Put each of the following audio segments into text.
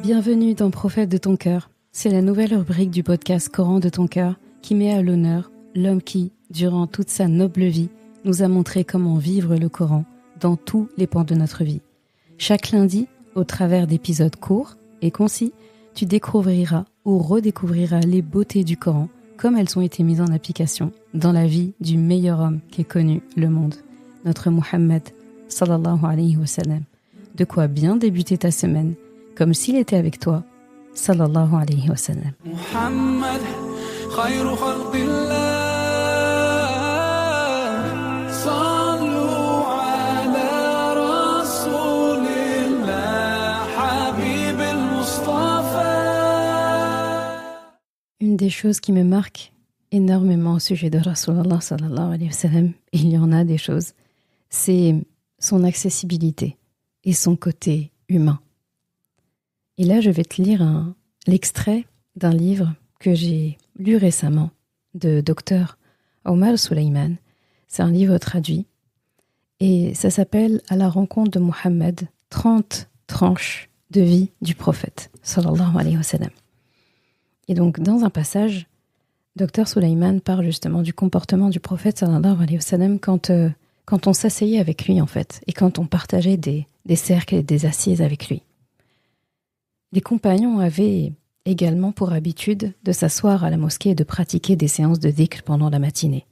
Bienvenue dans Prophète de ton cœur. C'est la nouvelle rubrique du podcast Coran de ton cœur qui met à l'honneur l'homme qui, durant toute sa noble vie, nous a montré comment vivre le Coran dans tous les pans de notre vie. Chaque lundi, au travers d'épisodes courts et concis, tu découvriras ou redécouvriras les beautés du Coran comme elles ont été mises en application dans la vie du meilleur homme qu'ait connu le monde, notre Muhammad sallallahu alayhi wa sallam. De quoi bien débuter ta semaine, comme s'il était avec toi, sallallahu alayhi wa sallam. Muhammad, khayru khalqillah, sallu ala rasulillah, habib al-Mustafa. Une des choses qui me marque énormément au sujet de Rasulallah sallallahu alayhi wa sallam, et il y en a des choses, c'est son accessibilité et son côté humain. Et là, je vais te lire l'extrait d'un livre que j'ai lu récemment de Dr Omar Suleiman. C'est un livre traduit et ça s'appelle « À la rencontre de Mohammed, 30 tranches de vie du prophète, sallallahu alayhi wa sallam ». Et donc, dans un passage, Dr Suleiman parle justement du comportement du prophète, sallallahu alayhi wa sallam, quand on s'asseyait avec lui, en fait, et quand on partageait des cercles et des assises avec lui. Les compagnons avaient également pour habitude de s'asseoir à la mosquée et de pratiquer des séances de dhikr pendant la matinée.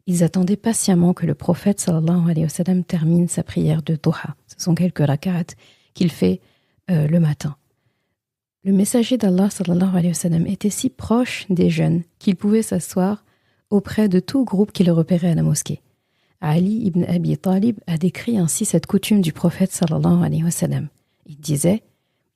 Ils attendaient patiemment que le prophète sallallahu alayhi wa sallam termine sa prière de duha. Ce sont quelques rak'at qu'il fait le matin. Le messager d'Allah sallallahu alayhi wa sallam était si proche des jeunes qu'il pouvait s'asseoir auprès de tout groupe qu'il repérait à la mosquée. Ali ibn Abi Talib a décrit ainsi cette coutume du prophète sallallahu alayhi wa sallam. Il disait: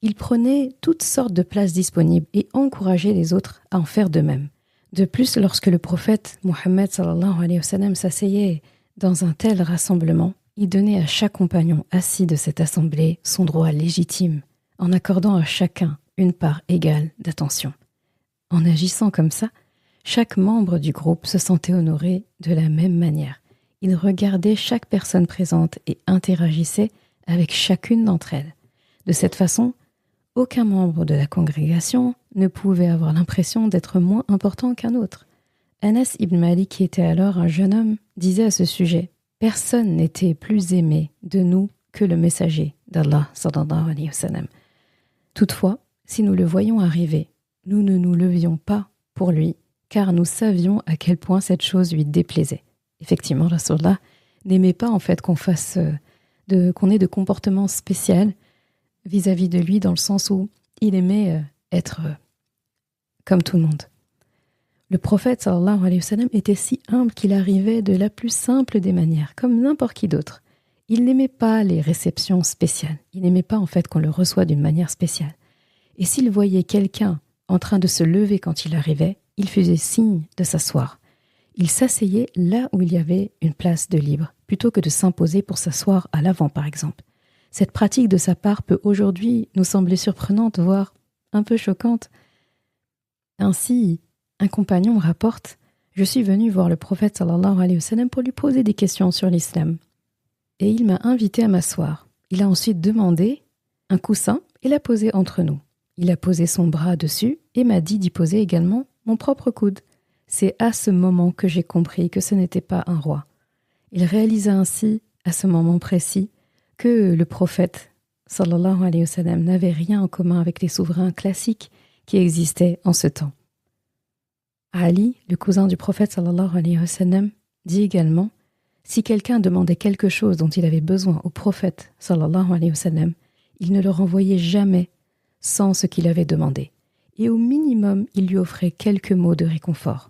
il prenait toutes sortes de places disponibles et encourageait les autres à en faire de même. De plus, lorsque le prophète Mohammed sallallahu alayhi wa sallam s'asseyait dans un tel rassemblement, il donnait à chaque compagnon assis de cette assemblée son droit légitime, en accordant à chacun une part égale d'attention. En agissant comme ça, chaque membre du groupe se sentait honoré de la même manière. Il regardait chaque personne présente et interagissait avec chacune d'entre elles. De cette façon, aucun membre de la congrégation ne pouvait avoir l'impression d'être moins important qu'un autre. Anas ibn Malik, qui était alors un jeune homme, disait à ce sujet: personne n'était plus aimé de nous que le messager d'Allah sallallahu alayhi wa sallam. Toutefois, si nous le voyions arriver, nous ne nous levions pas pour lui, car nous savions à quel point cette chose lui déplaisait. Effectivement, Rasulullah n'aimait pas en fait qu'on ait de comportement spécial vis-à-vis de lui, dans le sens où il aimait être comme tout le monde. Le prophète sallallahu alayhi wa sallam était si humble qu'il arrivait de la plus simple des manières, comme n'importe qui d'autre. Il n'aimait pas les réceptions spéciales. Il n'aimait pas en fait qu'on le reçoive d'une manière spéciale. Et s'il voyait quelqu'un en train de se lever quand il arrivait, il faisait signe de s'asseoir. Il s'asseyait là où il y avait une place de libre, plutôt que de s'imposer pour s'asseoir à l'avant, par exemple. Cette pratique de sa part peut aujourd'hui nous sembler surprenante, voire un peu choquante. Ainsi, un compagnon rapporte: je suis venu voir le prophète sallallahu alayhi wa sallam pour lui poser des questions sur l'islam. Et il m'a invité à m'asseoir. Il a ensuite demandé un coussin et l'a posé entre nous. Il a posé son bras dessus et m'a dit d'y poser également mon propre coude. C'est à ce moment que j'ai compris que ce n'était pas un roi. Il réalisa ainsi, à ce moment précis, que le prophète sallallahu alayhi wa sallam n'avait rien en commun avec les souverains classiques qui existaient en ce temps. Ali, le cousin du prophète sallallahu alayhi wa sallam, dit également: si quelqu'un demandait quelque chose dont il avait besoin au prophète sallallahu alayhi wa sallam, il ne le renvoyait jamais sans ce qu'il avait demandé, et au minimum, il lui offrait quelques mots de réconfort.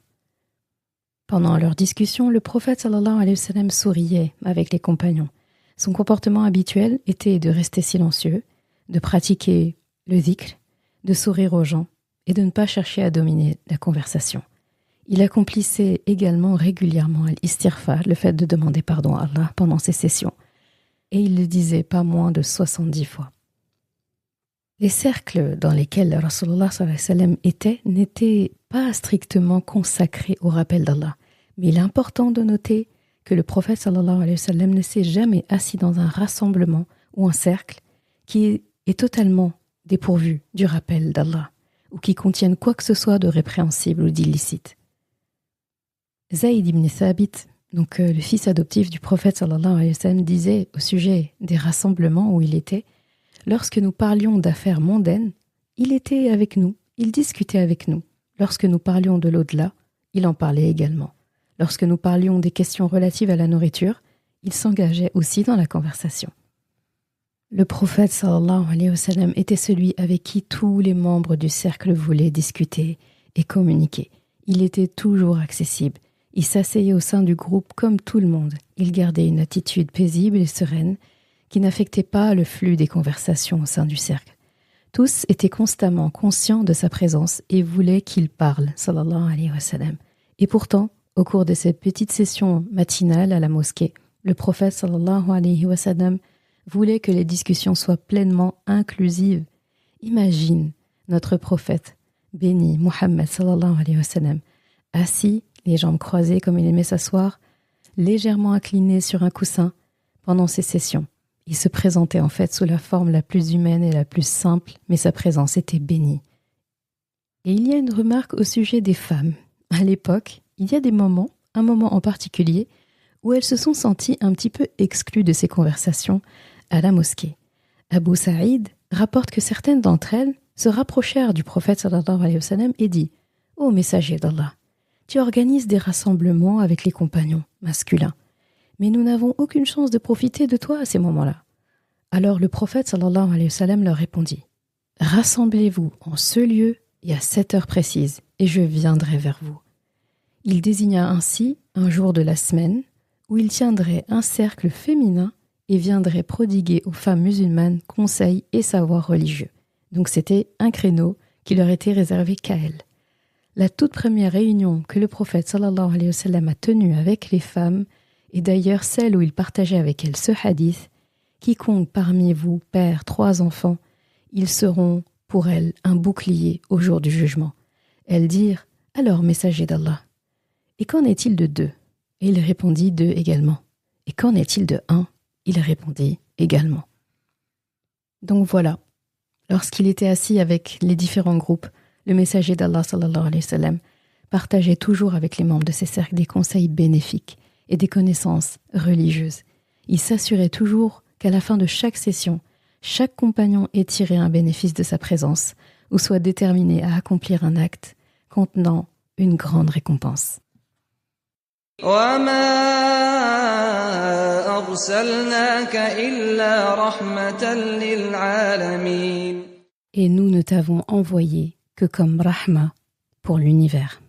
Pendant leur discussion, le prophète sallallahu alayhi wa sallam souriait avec les compagnons. Son comportement habituel était de rester silencieux, de pratiquer le dhikr, de sourire aux gens et de ne pas chercher à dominer la conversation. Il accomplissait également régulièrement l'istighfar, le fait de demander pardon à Allah pendant ses sessions, et il le disait pas moins de 70 fois. Les cercles dans lesquels Rasulullah sallallahu alayhi wa sallam était n'étaient pas strictement consacrés au rappel d'Allah, mais il est important de noter que le prophète sallallahu alayhi wa sallam ne s'est jamais assis dans un rassemblement ou un cercle qui est totalement dépourvu du rappel d'Allah ou qui contiennent quoi que ce soit de répréhensible ou d'illicite. Zayd ibn Thabit, donc le fils adoptif du prophète sallallahu alayhi wa sallam, disait au sujet des rassemblements où il était: lorsque nous parlions d'affaires mondaines, il était avec nous, il discutait avec nous. Lorsque nous parlions de l'au-delà, il en parlait également. Lorsque nous parlions des questions relatives à la nourriture, il s'engageait aussi dans la conversation. Le prophète sallallahu alayhi wa sallam était celui avec qui tous les membres du cercle voulaient discuter et communiquer. Il était toujours accessible. Il s'asseyait au sein du groupe comme tout le monde. Il gardait une attitude paisible et sereine qui n'affectait pas le flux des conversations au sein du cercle. Tous étaient constamment conscients de sa présence et voulaient qu'il parle, sallallahu alayhi wa sallam. Et pourtant, au cours de ces petites sessions matinales à la mosquée, le prophète sallallahu alayhi wa sallam voulait que les discussions soient pleinement inclusives. Imagine notre prophète, béni Muhammad sallallahu alayhi wa sallam, assis, les jambes croisées comme il aimait s'asseoir, légèrement incliné sur un coussin pendant ces sessions. Il se présentait en fait sous la forme la plus humaine et la plus simple, mais sa présence était bénie. Et il y a une remarque au sujet des femmes. À l'époque, il y a des moments, un moment en particulier, où elles se sont senties un petit peu exclues de ces conversations à la mosquée. Abu Saïd rapporte que certaines d'entre elles se rapprochèrent du prophète sallallahu alayhi wa sallam et dit: « Ô messager d'Allah, tu organises des rassemblements avec les compagnons masculins, mais nous n'avons aucune chance de profiter de toi à ces moments-là. » Alors le prophète sallallahu alayhi wa sallam leur répondit: « Rassemblez-vous en ce lieu et à cette heure précise, et je viendrai vers vous. » Il désigna ainsi un jour de la semaine où il tiendrait un cercle féminin et viendrait prodiguer aux femmes musulmanes conseils et savoirs religieux. Donc c'était un créneau qui leur était réservé qu'à elles. La toute première réunion que le prophète sallallahu alayhi wa sallam a tenue avec les femmes est d'ailleurs celle où il partageait avec elles ce hadith: « Quiconque parmi vous perd 3 enfants, ils seront pour elles un bouclier au jour du jugement. » Elles dirent: « Alors, messager d'Allah, et qu'en est-il de 2 ?» Et il répondit: « 2 également. » Et qu'en est-il de 1 ? Il répondit également. Donc voilà, lorsqu'il était assis avec les différents groupes, le messager d'Allah sallallahu alayhi wa sallam partageait toujours avec les membres de ses cercles des conseils bénéfiques et des connaissances religieuses. Il s'assurait toujours qu'à la fin de chaque session, chaque compagnon ait tiré un bénéfice de sa présence ou soit déterminé à accomplir un acte contenant une grande récompense. وَمَا أَرْسَلْنَاكَ إِلَّا رَحْمَةً لِلْعَالَمِينَ. Et nous ne t'avons envoyé que comme rahma pour l'univers.